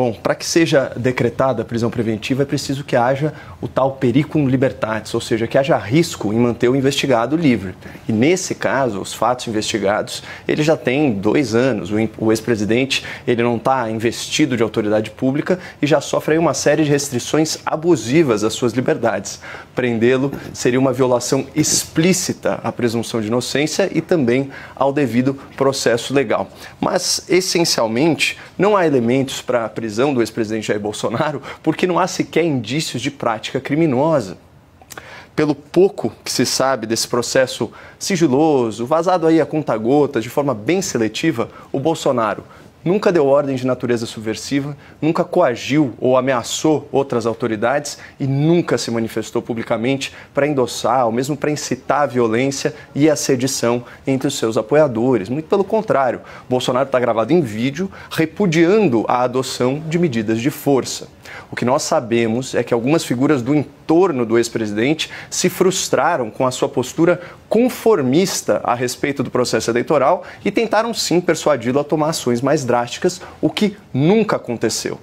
Bom, para que seja decretada a prisão preventiva é preciso que haja o tal periculum libertatis, ou seja, que haja risco em manter o investigado livre. E nesse caso, os fatos investigados, ele já tem 2 anos. O ex-presidente, ele não está investido de autoridade pública e já sofre aí uma série de restrições abusivas às suas liberdades. Prendê-lo seria uma violação explícita à presunção de inocência e também ao devido processo legal. Mas, essencialmente, não há elementos para a prisão do ex-presidente Jair Bolsonaro porque não há sequer indícios de prática criminosa. Pelo pouco que se sabe desse processo sigiloso, vazado aí a conta-gotas, de forma bem seletiva, o Bolsonaro nunca deu ordem de natureza subversiva, nunca coagiu ou ameaçou outras autoridades e nunca se manifestou publicamente para endossar ou mesmo para incitar a violência e a sedição entre os seus apoiadores. Muito pelo contrário, Bolsonaro está gravado em vídeo repudiando a adoção de medidas de força. O que nós sabemos é que algumas figuras do entorno do ex-presidente se frustraram com a sua postura conformista a respeito do processo eleitoral e tentaram sim persuadi-lo a tomar ações mais drásticas, o que nunca aconteceu.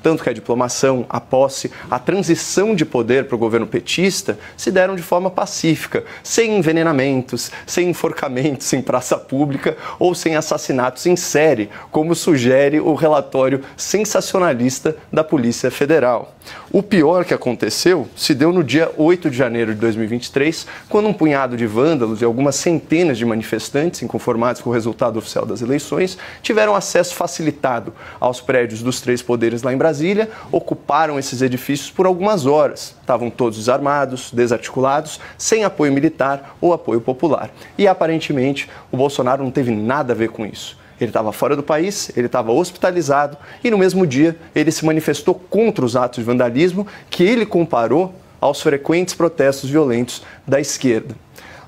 Tanto que a diplomação, a posse, a transição de poder para o governo petista se deram de forma pacífica, sem envenenamentos, sem enforcamentos em praça pública ou sem assassinatos em série, como sugere o relatório sensacionalista da Polícia Federal. O pior que aconteceu se deu no dia 8 de janeiro de 2023, quando um punhado de vândalos e algumas centenas de manifestantes, inconformados com o resultado oficial das eleições, tiveram acesso facilitado aos prédios dos 3 poderes lá em Brasília, ocuparam esses edifícios por algumas horas. Estavam todos desarmados, desarticulados, sem apoio militar ou apoio popular. E aparentemente o Bolsonaro não teve nada a ver com isso. Ele estava fora do país, ele estava hospitalizado e no mesmo dia ele se manifestou contra os atos de vandalismo que ele comparou aos frequentes protestos violentos da esquerda.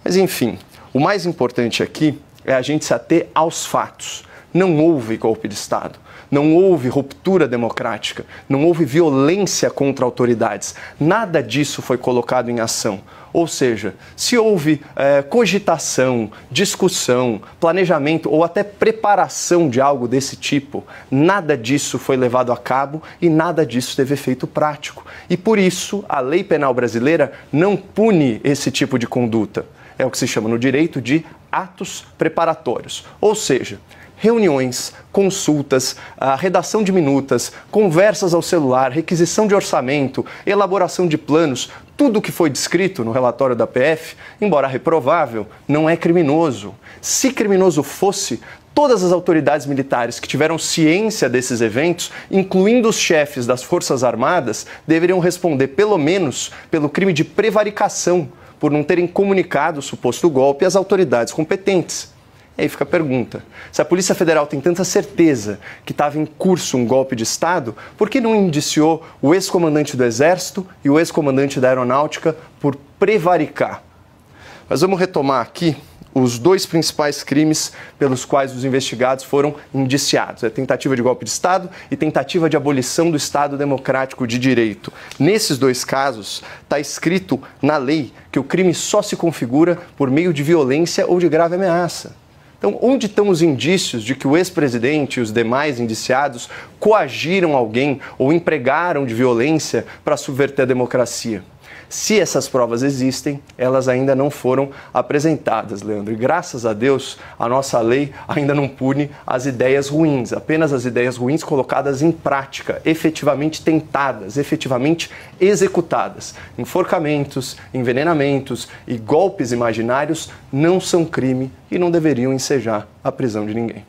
Mas enfim, o mais importante aqui é a gente se ater aos fatos. Não houve golpe de Estado, não houve ruptura democrática, não houve violência contra autoridades. Nada disso foi colocado em ação. Ou seja, se houve cogitação, discussão, planejamento ou até preparação de algo desse tipo, nada disso foi levado a cabo e nada disso teve efeito prático. E por isso, a lei penal brasileira não pune esse tipo de conduta. É o que se chama no direito de atos preparatórios. Ou seja, reuniões, consultas, a redação de minutas, conversas ao celular, requisição de orçamento, elaboração de planos, tudo o que foi descrito no relatório da PF, embora reprovável, não é criminoso. Se criminoso fosse, todas as autoridades militares que tiveram ciência desses eventos, incluindo os chefes das Forças Armadas, deveriam responder pelo menos pelo crime de prevaricação, por não terem comunicado o suposto golpe às autoridades competentes. E aí fica a pergunta, se a Polícia Federal tem tanta certeza que estava em curso um golpe de Estado, por que não indiciou o ex-comandante do Exército e o ex-comandante da Aeronáutica por prevaricar? Mas vamos retomar aqui os 2 principais crimes pelos quais os investigados foram indiciados. É tentativa de golpe de Estado e tentativa de abolição do Estado Democrático de Direito. Nesses 2 casos, está escrito na lei que o crime só se configura por meio de violência ou de grave ameaça. Então, onde estão os indícios de que o ex-presidente e os demais indiciados coagiram alguém ou empregaram de violência para subverter a democracia? Se essas provas existem, elas ainda não foram apresentadas, Leandro. E graças a Deus, a nossa lei ainda não pune as ideias ruins, apenas as ideias ruins colocadas em prática, efetivamente tentadas, efetivamente executadas. Enforcamentos, envenenamentos e golpes imaginários não são crime e não deveriam ensejar a prisão de ninguém.